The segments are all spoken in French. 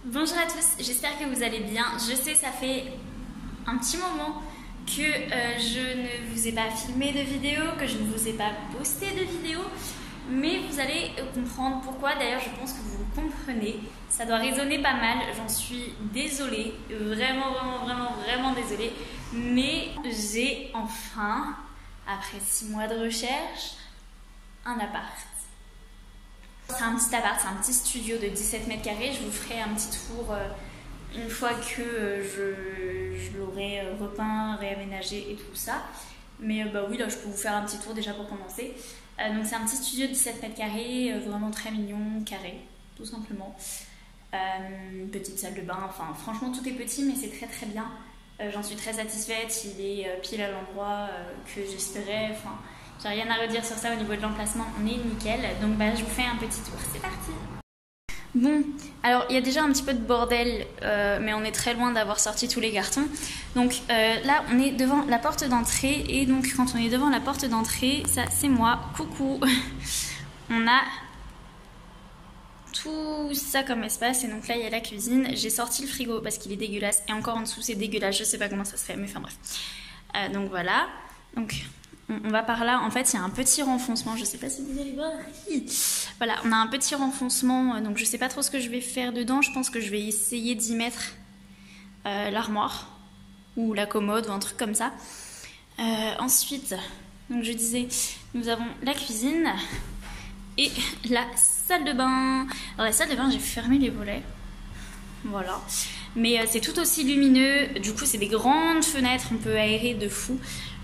Bonjour à tous, j'espère que vous allez bien. Je sais, ça fait un petit moment que je ne vous ai pas filmé de vidéo, que je ne vous ai pas posté de vidéo, mais vous allez comprendre pourquoi. D'ailleurs, je pense que vous le comprenez. Ça doit résonner pas mal, j'en suis désolée, vraiment désolée. Mais j'ai enfin, après 6 mois de recherche, un appart. C'est un petit appart, c'est un petit studio de 17 mètres carrés. Je vous ferai un petit tour une fois que je l'aurai repeint, réaménagé et tout ça. Mais oui, là je peux vous faire un petit tour déjà pour commencer. Donc c'est un petit studio de 17 mètres carrés, vraiment très mignon, carré, tout simplement. Une petite salle de bain, enfin franchement tout est petit mais c'est très bien. J'en suis très satisfaite, il est pile à l'endroit que j'espérais. Enfin, j'ai rien à redire sur ça au niveau de l'emplacement, on est nickel. Donc je vous fais un petit tour, c'est parti. Bon, alors il y a déjà un petit peu de bordel, mais on est très loin d'avoir sorti tous les cartons. Donc là on est devant la porte d'entrée, et donc quand on est devant la porte d'entrée, ça c'est moi, coucou. On a tout ça comme espace, et donc là il y a la cuisine. J'ai sorti le frigo parce qu'il est dégueulasse, et encore en dessous c'est dégueulasse, je sais pas comment ça se fait, mais enfin bref. Donc voilà, donc on va par là. En fait il y a un petit renfoncement, je sais pas si vous allez voir. Voilà, on a un petit renfoncement, donc je sais pas trop ce que je vais faire dedans. Je pense que je vais essayer d'y mettre l'armoire ou la commode ou un truc comme ça. Ensuite, donc je disais, nous avons la cuisine et la salle de bain. Alors la salle de bain, j'ai fermé les volets, voilà, mais c'est tout aussi lumineux. Du coup c'est des grandes fenêtres, on peut aérer de fou.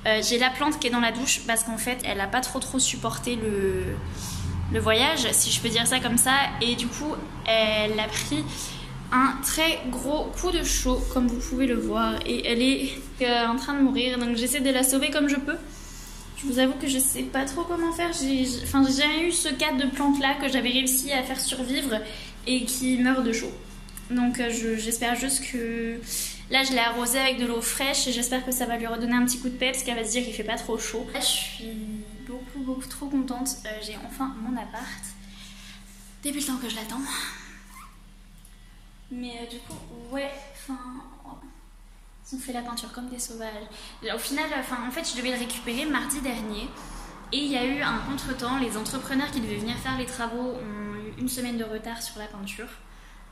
J'ai la plante qui est dans la douche parce qu'en fait elle a pas trop supporté le voyage, si je peux dire ça comme ça, et du coup elle a pris un très gros coup de chaud comme vous pouvez le voir, et elle est en train de mourir, donc j'essaie de la sauver comme je peux. Je vous avoue que je sais pas trop comment faire. J'ai jamais eu ce cas de plante là que j'avais réussi à faire survivre et qui meurt de chaud. Donc j'espère juste que là je l'ai arrosée avec de l'eau fraîche, et j'espère que ça va lui redonner un petit coup de peps, qu'elle va se dire qu'il fait pas trop chaud. Là je suis beaucoup trop contente. J'ai enfin mon appart depuis le temps que je l'attends. Mais du coup ouais, enfin ils ont fait la peinture comme des sauvages. Au final, en fait, je devais le récupérer mardi dernier, et il y a eu un contretemps. Les entrepreneurs qui devaient venir faire les travaux ont eu une semaine de retard sur la peinture.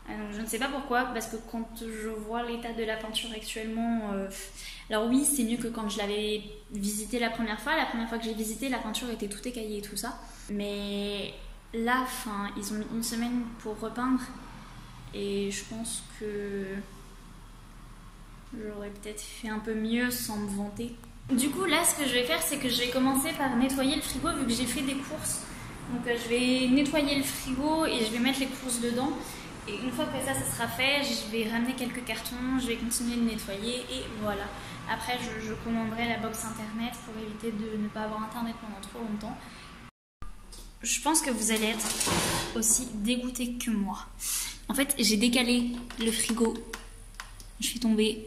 Donc je ne sais pas pourquoi, parce que quand je vois l'état de la peinture actuellement, alors oui, c'est mieux que quand je l'avais visité la première fois. La première fois que j'ai visité, la peinture était tout écaillée et tout ça. Mais là, ils ont mis une semaine pour repeindre, et je pense que j'aurais peut-être fait un peu mieux sans me vanter. Du coup là ce que je vais faire, c'est que je vais commencer par nettoyer le frigo, vu que j'ai fait des courses. Donc je vais nettoyer le frigo et je vais mettre les courses dedans. Et une fois que ça sera fait, je vais ramener quelques cartons, je vais continuer de nettoyer, et voilà. Après je commanderai la box internet pour éviter de ne pas avoir internet pendant trop longtemps. Je pense que vous allez être aussi dégoûtés que moi. En fait j'ai décalé le frigo. Je suis tombée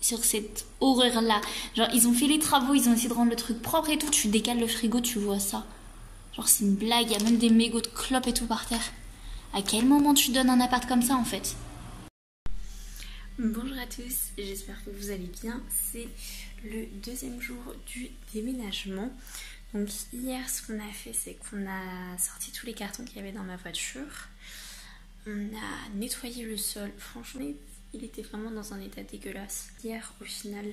sur cette horreur là. Genre ils ont fait les travaux, ils ont essayé de rendre le truc propre et tout. Tu décales le frigo, tu vois ça. Genre c'est une blague, il y a même des mégots de clopes et tout par terre. À quel moment tu donnes un appart comme ça en fait? Bonjour à tous, j'espère que vous allez bien. C'est le deuxième jour du déménagement. Donc hier ce qu'on a fait, c'est qu'on a sorti tous les cartons qu'il y avait dans ma voiture. On a nettoyé le sol, franchement il était vraiment dans un état dégueulasse. Hier, au final,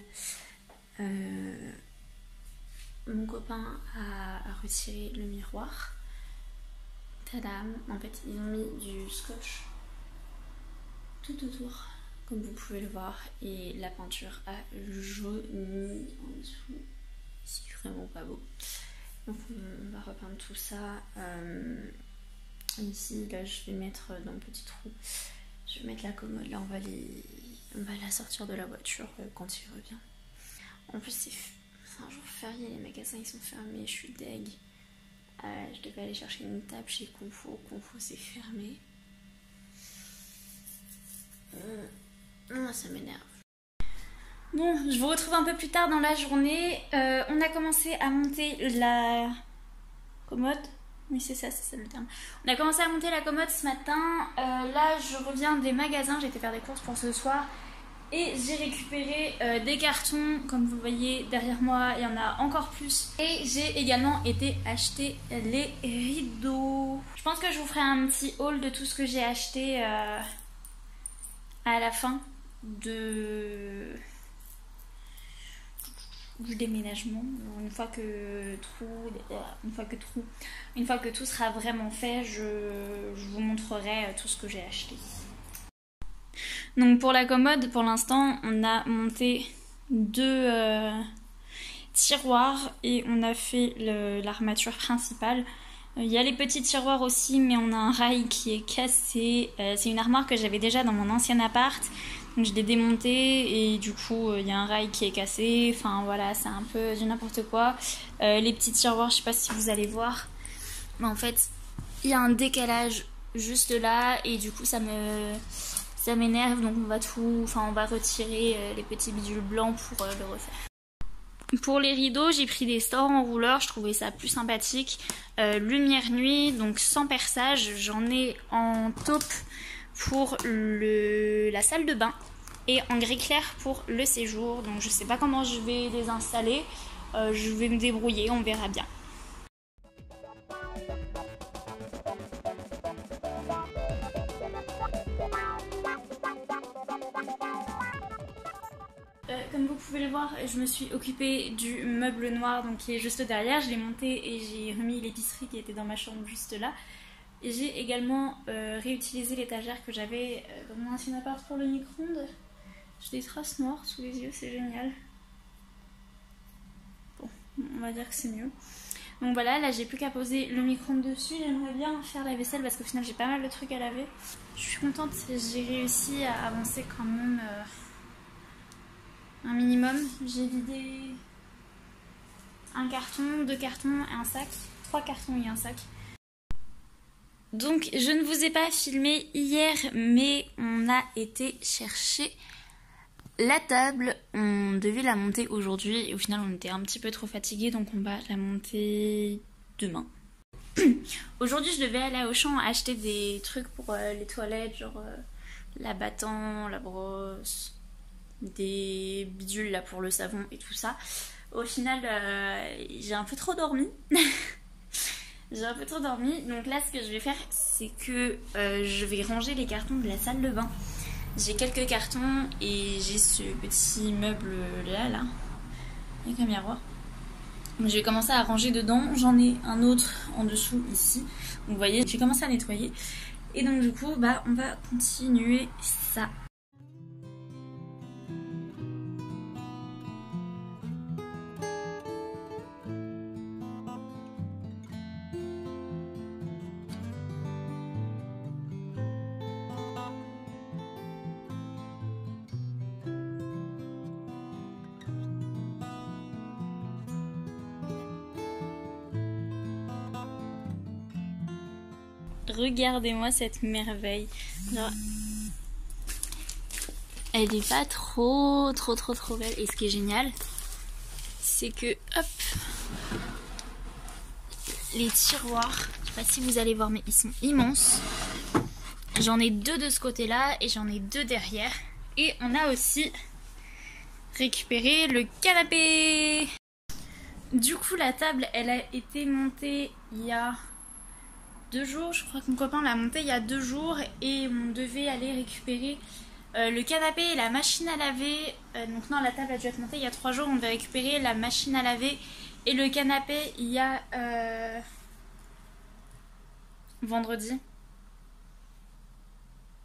mon copain a retiré le miroir. Tadam! En fait, ils ont mis du scotch tout autour, comme vous pouvez le voir, et la peinture a jauni en dessous. C'est vraiment pas beau. Donc, on va repeindre tout ça. Ici, là, je vais mettre dans le petit trou. Je vais mettre la commode, là on va la sortir de la voiture quand il revient. En plus c'est un jour férié, les magasins ils sont fermés, je suis deg. Je devais aller chercher une table chez Confo, c'est fermé. Ça m'énerve. Bon, je vous retrouve un peu plus tard dans la journée. On a commencé à monter la commode. Oui, c'est ça le terme. On a commencé à monter la commode ce matin. Là, je reviens des magasins. J'ai été faire des courses pour ce soir. Et j'ai récupéré des cartons. Comme vous le voyez derrière moi, il y en a encore plus. Et j'ai également été acheter les rideaux. Je pense que je vous ferai un petit haul de tout ce que j'ai acheté à la fin du déménagement, une fois que tout sera vraiment fait, je vous montrerai tout ce que j'ai acheté. Donc pour la commode, pour l'instant, on a monté 2 tiroirs et on a fait l'armature principale. Il y a les petits tiroirs aussi, mais on a un rail qui est cassé. C'est une armoire que j'avais déjà dans mon ancien appart. Donc je l'ai démonté et du coup il y a un rail qui est cassé. Enfin voilà, c'est un peu du n'importe quoi. Les petits tiroirs, je sais pas si vous allez voir. Mais en fait, il y a un décalage juste là et du coup ça m'énerve. Donc on va retirer les petits bidules blancs pour le refaire. Pour les rideaux, j'ai pris des stores en rouleur, je trouvais ça plus sympathique. Lumière nuit, donc sans perçage, j'en ai en taupe pour la salle de bain et en gris clair pour le séjour. Donc je sais pas comment je vais les installer, je vais me débrouiller, on verra bien. Comme vous pouvez le voir, je me suis occupée du meuble noir donc qui est juste derrière. Je l'ai monté et j'ai remis l'épicerie qui était dans ma chambre juste là. Et j'ai également réutilisé l'étagère que j'avais dans mon ancien appart pour le micro-ondes. J'ai des traces noires sous les yeux, c'est génial. Bon, on va dire que c'est mieux. Donc voilà, là j'ai plus qu'à poser le micro-ondes dessus. J'aimerais bien faire la vaisselle parce qu'au final j'ai pas mal de trucs à laver. Je suis contente, j'ai réussi à avancer quand même un minimum. J'ai vidé un carton, 2 cartons et un sac. 3 cartons et un sac. Donc je ne vous ai pas filmé hier, mais on a été chercher la table. On devait la monter aujourd'hui et au final on était un petit peu trop fatigués, donc on va la monter demain. Aujourd'hui je devais aller à Auchan acheter des trucs pour les toilettes, genre la battant, la brosse, des bidules là pour le savon et tout ça. Au final j'ai un peu trop dormi. J'ai un peu trop dormi, donc là ce que je vais faire c'est que je vais ranger les cartons de la salle de bain. J'ai quelques cartons et j'ai ce petit meuble là avec un miroir. Donc je vais commencer à ranger dedans, j'en ai un autre en dessous ici. Donc vous voyez, j'ai commencé à nettoyer. Et donc du coup, bah on va continuer ça. Regardez-moi cette merveille. Genre, elle est pas trop belle. Et ce qui est génial, c'est que hop, les tiroirs, je sais pas si vous allez voir, mais ils sont immenses. J'en ai 2 de ce côté-là et j'en ai 2 derrière. Et on a aussi récupéré le canapé. Du coup, la table, elle a été montée il y a 2 jours, je crois que mon copain l'a monté il y a 2 jours et on devait aller récupérer le canapé et la machine à laver. Donc non, la table a dû être montée il y a 3 jours, on devait récupérer la machine à laver et le canapé il y a vendredi.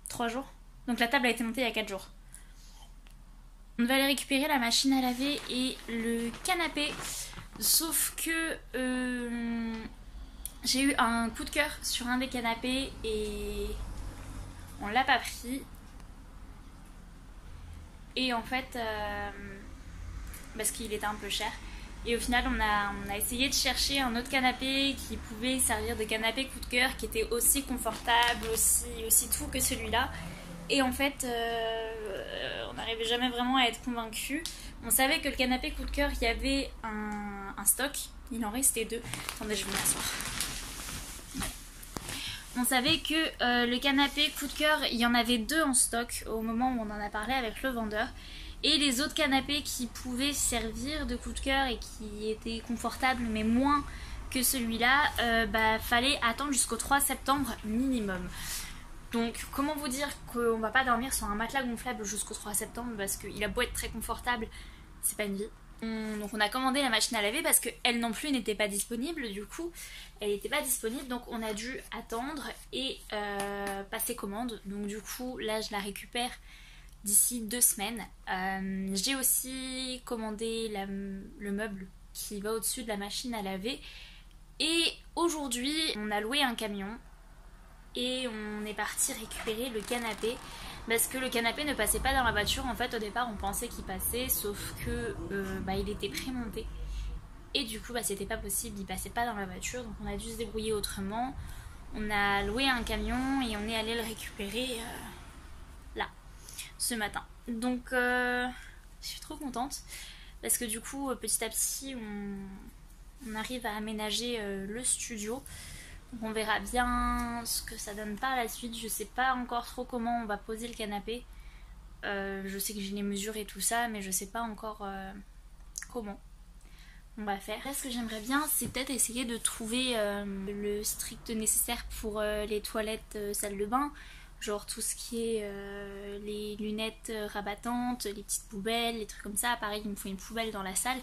3 jours. Donc la table a été montée il y a 4 jours. On devait aller récupérer la machine à laver et le canapé, sauf que j'ai eu un coup de cœur sur un des canapés et on l'a pas pris. Et en fait, parce qu'il était un peu cher. Et au final, on a essayé de chercher un autre canapé qui pouvait servir de canapé coup de cœur, qui était aussi confortable, aussi tout que celui-là. Et en fait, on n'arrivait jamais vraiment à être convaincus. On savait que le canapé coup de cœur, il y avait un stock. Il en restait 2. Attendez, je vais m'asseoir. on savait que le canapé coup de cœur, il y en avait 2 en stock au moment où on en a parlé avec le vendeur. Et les autres canapés qui pouvaient servir de coup de cœur et qui étaient confortables mais moins que celui-là, fallait attendre jusqu'au 3 septembre minimum. Donc comment vous dire qu'on va pas dormir sur un matelas gonflable jusqu'au 3 septembre parce qu'il a beau être très confortable, c'est pas une vie. Donc on a commandé la machine à laver parce qu'elle non plus n'était pas disponible, du coup elle n'était pas disponible, donc on a dû attendre et passer commande. Donc du coup là je la récupère d'ici 2 semaines. J'ai aussi commandé le meuble qui va au-dessus de la machine à laver. Et aujourd'hui, on a loué un camion et on est parti récupérer le canapé parce que le canapé ne passait pas dans la voiture. En fait, au départ, on pensait qu'il passait, sauf que il était prémonté. Et du coup, c'était pas possible, il passait pas dans la voiture, donc on a dû se débrouiller autrement. On a loué un camion et on est allé le récupérer là, ce matin. Donc, je suis trop contente parce que du coup, petit à petit, on arrive à aménager le studio. Donc on verra bien ce que ça donne par la suite. Je sais pas encore trop comment on va poser le canapé. Je sais que j'ai les mesures et tout ça, mais je sais pas encore comment on va faire. Là, ce que j'aimerais bien, c'est peut-être essayer de trouver le strict nécessaire pour les toilettes salle de bain. Genre tout ce qui est les lunettes rabattantes, les petites poubelles, les trucs comme ça. Pareil, il me faut une poubelle dans la salle.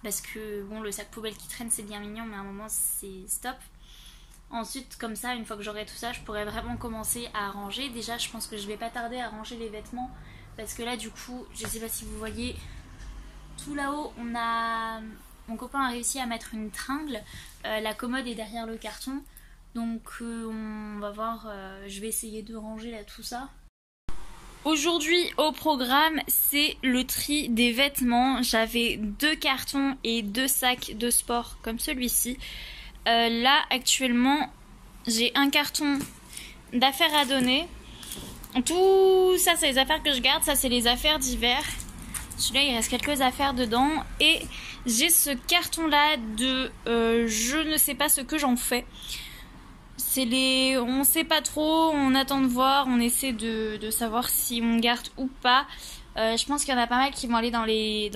Parce que bon, le sac poubelle qui traîne c'est bien mignon, mais à un moment c'est stop. Ensuite, comme ça, une fois que j'aurai tout ça, je pourrai vraiment commencer à ranger. Déjà, je pense que je vais pas tarder à ranger les vêtements. Parce que là, du coup, je sais pas si vous voyez, tout là-haut, mon copain a réussi à mettre une tringle. La commode est derrière le carton. Donc on va voir, je vais essayer de ranger là tout ça. Aujourd'hui au programme, c'est le tri des vêtements. J'avais 2 cartons et 2 sacs de sport comme celui-ci. Là actuellement, j'ai un carton d'affaires à donner. Tout ça c'est les affaires que je garde, ça c'est les affaires d'hiver. Celui-là il reste quelques affaires dedans. Et j'ai ce carton là de je ne sais pas ce que j'en fais. On sait pas trop, on attend de voir, on essaie de savoir si on garde ou pas. Je pense qu'il y en a pas mal qui vont aller dans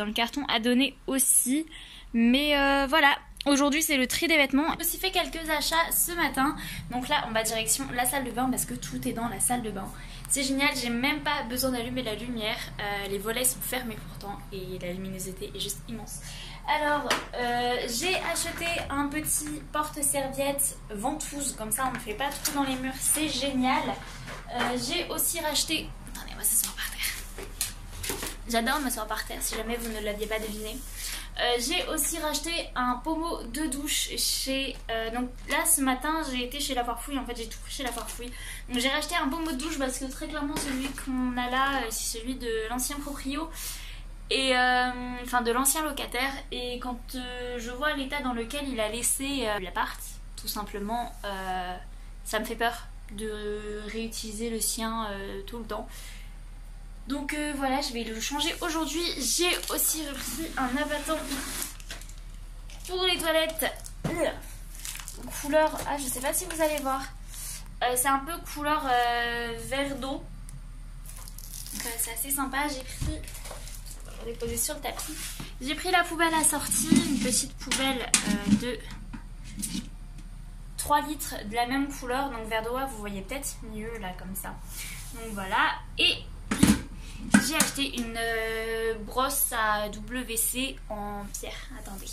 le carton à donner aussi. Mais voilà, aujourd'hui c'est le tri des vêtements. J'ai aussi fait quelques achats ce matin. Donc là on va direction la salle de bain parce que tout est dans la salle de bain. C'est génial, j'ai même pas besoin d'allumer la lumière. Les volets sont fermés pourtant et la luminosité est juste immense. Alors, j'ai acheté un petit porte-serviette ventouse, comme ça on ne fait pas trop dans les murs, c'est génial. J'ai aussi racheté... Attendez, on va s'asseoir par terre. J'adore m'asseoir par terre, si jamais vous ne l'aviez pas deviné. J'ai aussi racheté un pommeau de douche chez... donc là, ce matin, j'ai été chez La Farfouille, en fait j'ai tout pris chez La Farfouille. Donc j'ai racheté un pommeau de douche parce que très clairement celui qu'on a là, c'est celui de l'ancien proprio. Et enfin de l'ancien locataire, et quand je vois l'état dans lequel il a laissé l'appart, tout simplement, ça me fait peur de réutiliser le sien tout le temps. Donc voilà, je vais le changer aujourd'hui. J'ai aussi repris un abattant pour les toilettes, couleur, je sais pas si vous allez voir, c'est un peu couleur vert d'eau, c'est assez sympa. J'ai pris... déposé sur le tapis. J'ai pris la poubelle assortie, une petite poubelle de 3 litres de la même couleur, donc vert d'eau, vous voyez peut-être mieux là comme ça. Donc voilà, et j'ai acheté une brosse à WC en pierre. Attendez.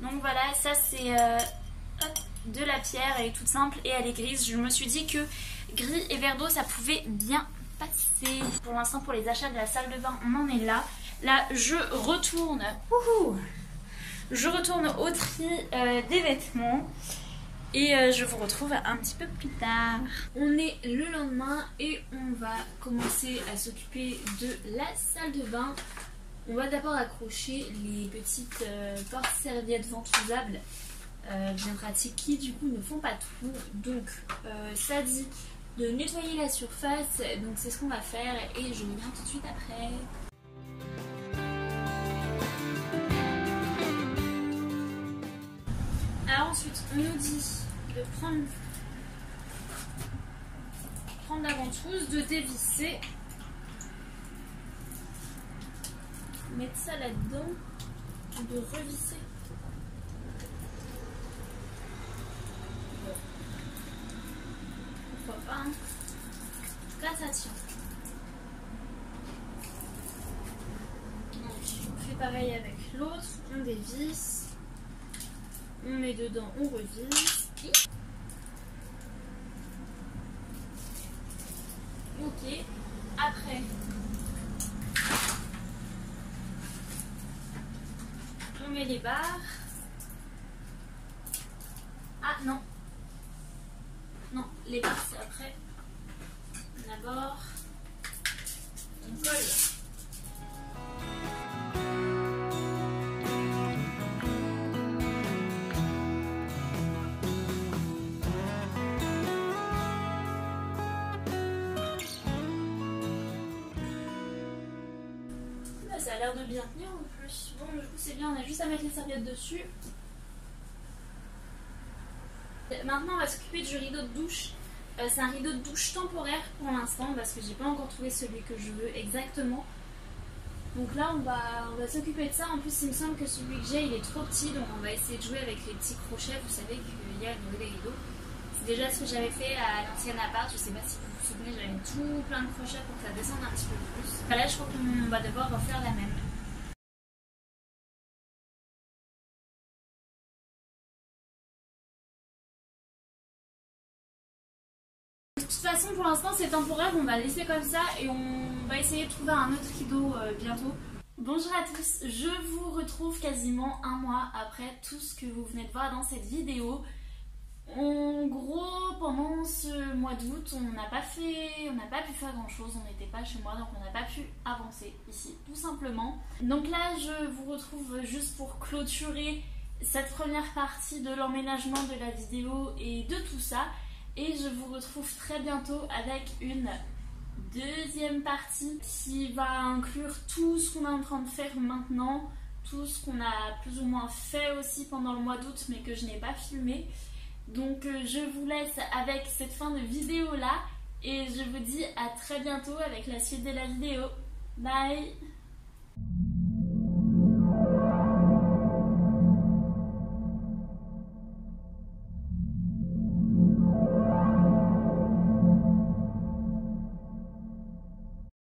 Donc voilà, ça c'est de la pierre, elle est toute simple et elle est grise. Je me suis dit que gris et vert d'eau ça pouvait bien passer. Pour l'instant pour les achats de la salle de bain on en est là. Là, je retourne au tri des vêtements et je vous retrouve un petit peu plus tard. On est le lendemain et on va commencer à s'occuper de la salle de bain. On va d'abord accrocher les petites porte-serviettes ventousables bien pratiques qui du coup ne font pas tout. Donc ça dit de nettoyer la surface, donc c'est ce qu'on va faire et je reviens tout de suite après. Alors ensuite, on nous dit de prendre prendre la ventouse, de dévisser, mettre ça là-dedans, de revisser. Pourquoi pas, hein. Là ça tient. Donc on fait pareil avec l'autre, on dévisse, on met dedans, on revisse. Ok, après on met les barres. Ah non, non, les barres c'est après. D'abord, on colle. Là, ça a l'air de bien tenir en plus. Bon, du coup, c'est bien, on a juste à mettre les serviettes dessus. Maintenant, on va s'occuper du rideau de douche. C'est un rideau de douche temporaire pour l'instant parce que j'ai pas encore trouvé celui que je veux exactement. Donc là on va s'occuper de ça. En plus il me semble que celui que j'ai il est trop petit, donc on va essayer de jouer avec les petits crochets. Vous savez qu'il y a au niveau des rideaux. C'est déjà ce que j'avais fait à l'ancienne appart. Je sais pas si vous vous souvenez, j'avais mis tout plein de crochets pour que ça descende un petit peu plus. Enfin, là je crois qu'on va devoir refaire la même. De toute façon pour l'instant c'est temporaire, on va laisser comme ça et on va essayer de trouver un autre rideau bientôt. Bonjour à tous, je vous retrouve quasiment un mois après tout ce que vous venez de voir dans cette vidéo. En gros, pendant ce mois d'août, on n'a pas pu faire grand chose, on n'était pas chez moi donc on n'a pas pu avancer ici tout simplement. Donc là je vous retrouve juste pour clôturer cette première partie de l'emménagement de la vidéo et de tout ça. Et je vous retrouve très bientôt avec une deuxième partie qui va inclure tout ce qu'on est en train de faire maintenant, tout ce qu'on a plus ou moins fait aussi pendant le mois d'août mais que je n'ai pas filmé. Donc je vous laisse avec cette fin de vidéo là et je vous dis à très bientôt avec la suite de la vidéo. Bye!